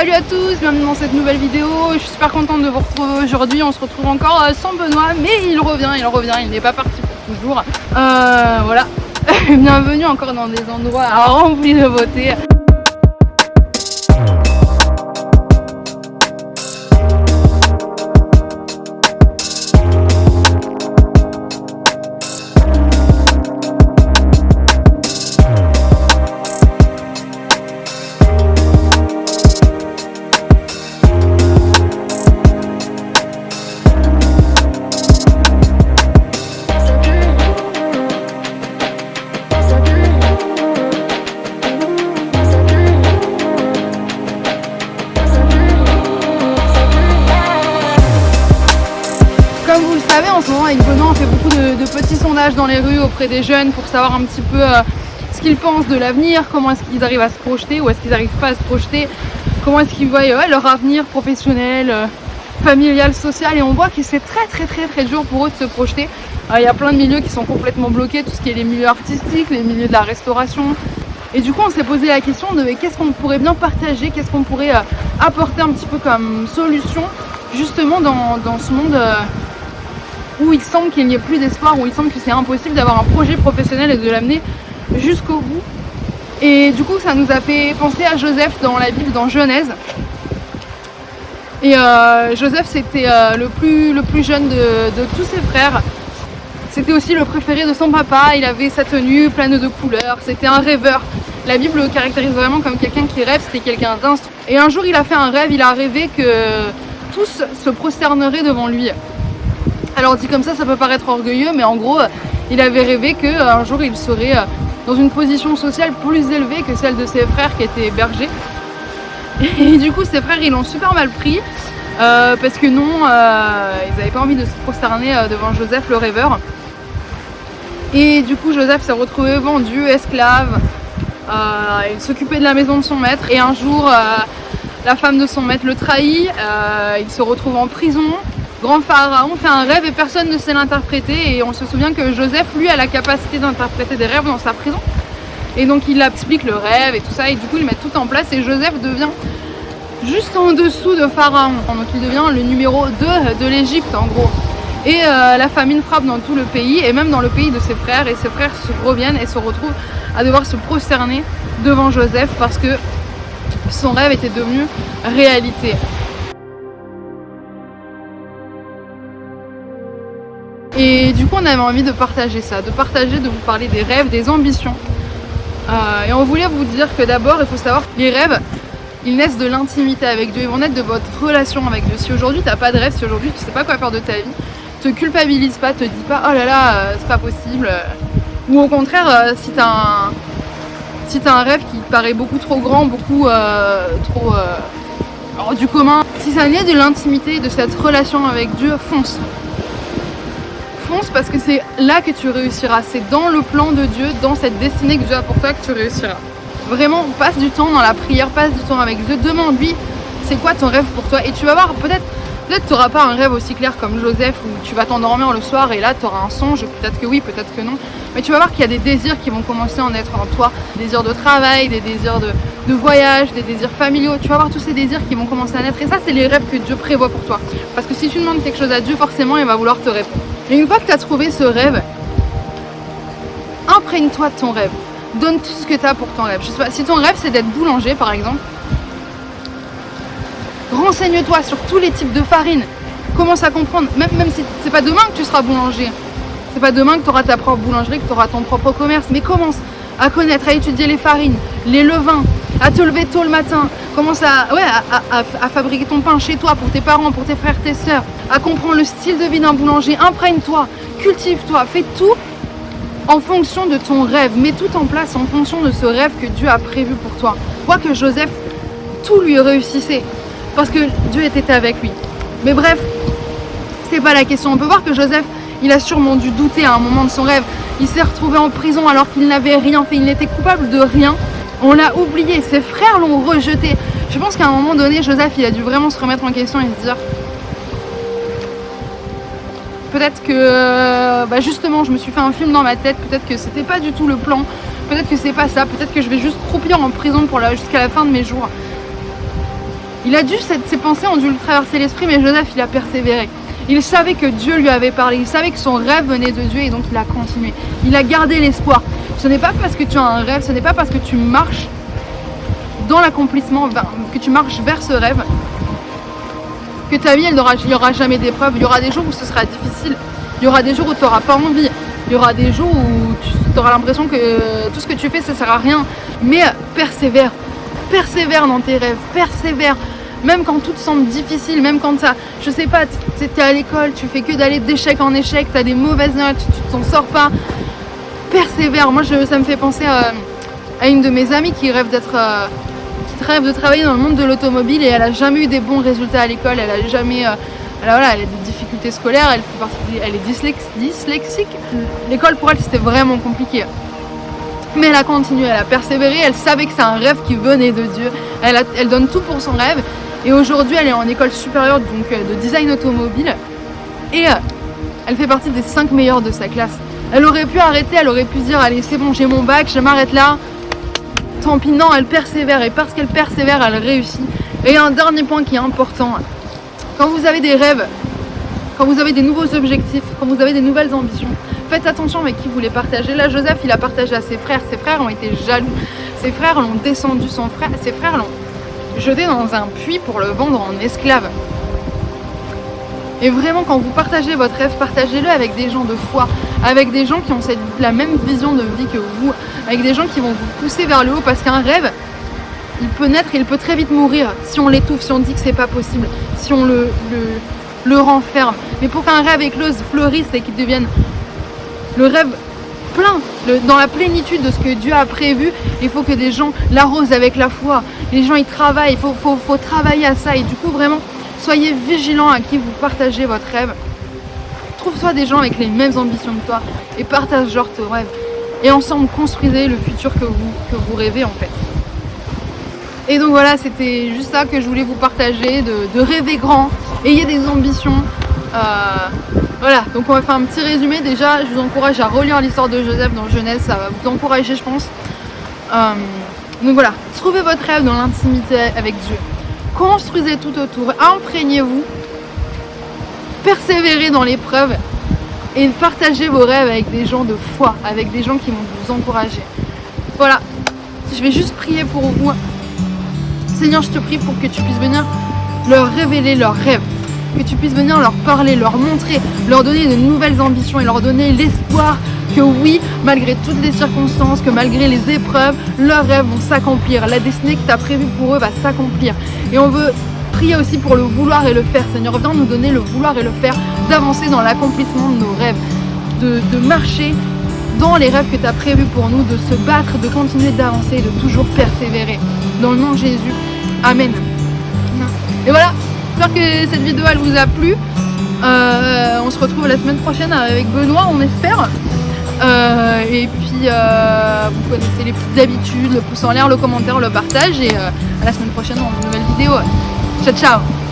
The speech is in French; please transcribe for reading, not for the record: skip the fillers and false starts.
Salut à tous, bienvenue dans cette nouvelle vidéo. Je suis super contente de vous retrouver aujourd'hui. On se retrouve encore sans Benoît, mais il revient, il n'est pas parti pour toujours. Voilà, bienvenue encore dans des endroits remplis de beauté. Comme vous le savez, en ce moment avec Benoît, on fait beaucoup de petits sondages dans les rues auprès des jeunes pour savoir un petit peu ce qu'ils pensent de l'avenir, comment est-ce qu'ils arrivent à se projeter ou est-ce qu'ils n'arrivent pas à se projeter, comment est-ce qu'ils voient leur avenir professionnel, familial, social, et on voit que c'est très dur pour eux de se projeter. Il y a plein de milieux qui sont complètement bloqués, tout ce qui est les milieux artistiques, les milieux de la restauration. Et du coup on s'est posé la question de qu'est-ce qu'on pourrait bien partager, qu'est-ce qu'on pourrait apporter un petit peu comme solution justement dans ce monde où il semble qu'il n'y ait plus d'espoir, où il semble que c'est impossible d'avoir un projet professionnel et de l'amener jusqu'au bout. Et du coup ça nous a fait penser à Joseph dans la Bible, dans Genèse. Et Joseph c'était le plus jeune de tous ses frères. C'était aussi le préféré de son papa, il avait sa tenue pleine de couleurs, c'était un rêveur. La Bible le caractérise vraiment comme quelqu'un qui rêve, c'était quelqu'un d'instruit. Et un jour il a fait un rêve, il a rêvé que tous se prosterneraient devant lui. Alors dit comme ça peut paraître orgueilleux, mais en gros il avait rêvé qu'un jour il serait dans une position sociale plus élevée que celle de ses frères qui étaient bergers. Et du coup ses frères ils l'ont super mal pris parce que non, ils n'avaient pas envie de se prosterner devant Joseph le rêveur. Et du coup Joseph s'est retrouvé vendu, esclave, il s'occupait de la maison de son maître et un jour la femme de son maître le trahit, il se retrouve en prison. Grand pharaon fait un rêve et personne ne sait l'interpréter, et on se souvient que Joseph lui a la capacité d'interpréter des rêves dans sa prison, et donc il explique le rêve et tout ça, et du coup ils mettent tout en place et Joseph devient juste en dessous de Pharaon, donc il devient le numéro 2 de l'Égypte en gros. Et la famine frappe dans tout le pays et même dans le pays de ses frères, et ses frères se reviennent et se retrouvent à devoir se prosterner devant Joseph parce que son rêve était devenu réalité. Et du coup on avait envie de partager ça, de vous parler des rêves, des ambitions. Et on voulait vous dire que d'abord il faut savoir que les rêves, ils naissent de l'intimité avec Dieu, ils vont naître de votre relation avec Dieu. Si aujourd'hui tu n'as pas de rêve, si aujourd'hui tu sais pas quoi faire de ta vie, te culpabilise pas, te dis pas oh là là c'est pas possible. Ou au contraire si t'as un rêve qui te paraît beaucoup trop grand, beaucoup trop hors du commun, si ça naît de l'intimité, de cette relation avec Dieu, fonce. Parce que c'est là que tu réussiras, c'est dans le plan de Dieu, dans cette destinée que Dieu a pour toi que tu réussiras. Vraiment, passe du temps dans la prière, passe du temps avec Dieu, demande-lui c'est quoi ton rêve pour toi, et tu vas voir, peut-être tu n'auras pas un rêve aussi clair comme Joseph où tu vas t'endormir le soir et là tu auras un songe, peut-être que oui, peut-être que non, mais tu vas voir qu'il y a des désirs qui vont commencer à en être en toi, des désirs de travail, des désirs de voyage, des désirs familiaux, tu vas voir tous ces désirs qui vont commencer à naître, et ça c'est les rêves que Dieu prévoit pour toi, parce que si tu demandes quelque chose à Dieu, forcément il va vouloir te répondre. Et une fois que tu as trouvé ce rêve, imprègne-toi de ton rêve, donne tout ce que tu as pour ton rêve. Je sais pas, si ton rêve c'est d'être boulanger par exemple, renseigne-toi sur tous les types de farine, commence à comprendre, même si c'est pas demain que tu seras boulanger, c'est pas demain que tu auras ta propre boulangerie, que tu auras ton propre commerce, mais commence à connaître, à étudier les farines, les levains, à te lever tôt le matin, commence à fabriquer ton pain chez toi, pour tes parents, pour tes frères, tes sœurs, à comprendre le style de vie d'un boulanger, imprègne-toi, cultive-toi, fais tout en fonction de ton rêve, mets tout en place en fonction de ce rêve que Dieu a prévu pour toi. Vois que Joseph, tout lui réussissait, parce que Dieu était avec lui. Mais bref, c'est pas la question. On peut voir que Joseph, il a sûrement dû douter à un moment de son rêve. Il s'est retrouvé en prison alors qu'il n'avait rien fait, il n'était coupable de rien. On l'a oublié, ses frères l'ont rejeté. Je pense qu'à un moment donné, Joseph, il a dû vraiment se remettre en question et se dire peut-être que justement je me suis fait un film dans ma tête, peut-être que c'était pas du tout le plan, peut-être que c'est pas ça, peut-être que je vais juste croupir en prison jusqu'à la fin de mes jours. Il a dû, ces pensées ont dû le traverser l'esprit, mais Joseph, il a persévéré. Il savait que Dieu lui avait parlé, il savait que son rêve venait de Dieu et donc il a continué. Il a gardé l'espoir. Ce n'est pas parce que tu as un rêve, ce n'est pas parce que tu marches dans l'accomplissement, que tu marches vers ce rêve, que ta vie, il n'y aura jamais d'épreuve. Il y aura des jours où ce sera difficile, il y aura des jours où tu n'auras pas envie, il y aura des jours où tu auras l'impression que tout ce que tu fais, ça ne sert à rien. Mais persévère, persévère dans tes rêves, persévère. Même quand tout te semble difficile, même quand je sais pas, tu es à l'école, tu fais que d'aller d'échec en échec, tu as des mauvaises notes, tu t'en sors pas, persévère. Moi, ça me fait penser à une de mes amies qui rêve de travailler dans le monde de l'automobile et elle a jamais eu des bons résultats à l'école, elle a jamais... elle a des difficultés scolaires, elle est dyslexique. L'école pour elle, c'était vraiment compliqué. Mais elle a continué, elle a persévéré, elle savait que c'est un rêve qui venait de Dieu. Elle donne tout pour son rêve. Et aujourd'hui, elle est en école supérieure donc, de design automobile. Et elle fait partie des 5 meilleures de sa classe. Elle aurait pu arrêter, elle aurait pu se dire, allez, c'est bon, j'ai mon bac, je m'arrête là. Tant pis, non, elle persévère. Et parce qu'elle persévère, elle réussit. Et un dernier point qui est important. Quand vous avez des rêves, quand vous avez des nouveaux objectifs, quand vous avez des nouvelles ambitions, faites attention avec qui vous les partagez. Là, Joseph, il a partagé à ses frères. Ses frères ont été jaloux. Ses frères l'ont descendu. Ses frères l'ont jeté dans un puits pour le vendre en esclave. Et vraiment, quand vous partagez votre rêve, partagez-le avec des gens de foi, avec des gens qui ont la même vision de vie que vous, avec des gens qui vont vous pousser vers le haut, parce qu'un rêve, il peut naître et il peut très vite mourir si on l'étouffe, si on dit que c'est pas possible, si on le renferme. Mais pour qu'un rêve éclose, fleurisse et qu'il devienne le rêve plein, dans la plénitude de ce que Dieu a prévu, il faut que des gens l'arrosent avec la foi. Les gens, ils travaillent, il faut travailler à ça. Et du coup, vraiment, soyez vigilants à qui vous partagez votre rêve. Trouve-toi des gens avec les mêmes ambitions que toi et partage-leur tes rêves. Et ensemble, construisez le futur que vous rêvez en fait. Et donc voilà, c'était juste ça que je voulais vous partager, de rêver grand, ayez des ambitions. Voilà, donc on va faire un petit résumé. Déjà, je vous encourage à relire l'histoire de Joseph dans Genèse, ça va vous encourager, je pense. Donc voilà, trouvez votre rêve dans l'intimité avec Dieu. Construisez tout autour, imprégnez-vous, persévérez dans l'épreuve et partagez vos rêves avec des gens de foi, avec des gens qui vont vous encourager. Voilà, je vais juste prier pour vous. Seigneur, je te prie pour que tu puisses venir leur révéler leurs rêves, que tu puisses venir leur parler, leur montrer, leur donner de nouvelles ambitions et leur donner l'espoir que oui, malgré toutes les circonstances, que malgré les épreuves, leurs rêves vont s'accomplir. La destinée que tu as prévue pour eux va s'accomplir. Et on veut prier aussi pour le vouloir et le faire. Seigneur, viens nous donner le vouloir et le faire, d'avancer dans l'accomplissement de nos rêves, de marcher dans les rêves que tu as prévus pour nous, de se battre, de continuer d'avancer, de toujours persévérer. Dans le nom de Jésus, Amen. Et voilà, j'espère que cette vidéo elle vous a plu. On se retrouve la semaine prochaine avec Benoît, on espère. Et puis vous connaissez les petites habitudes, le pouce en l'air, le commentaire, le partage. Et à la semaine prochaine dans une nouvelle vidéo. Ciao ciao.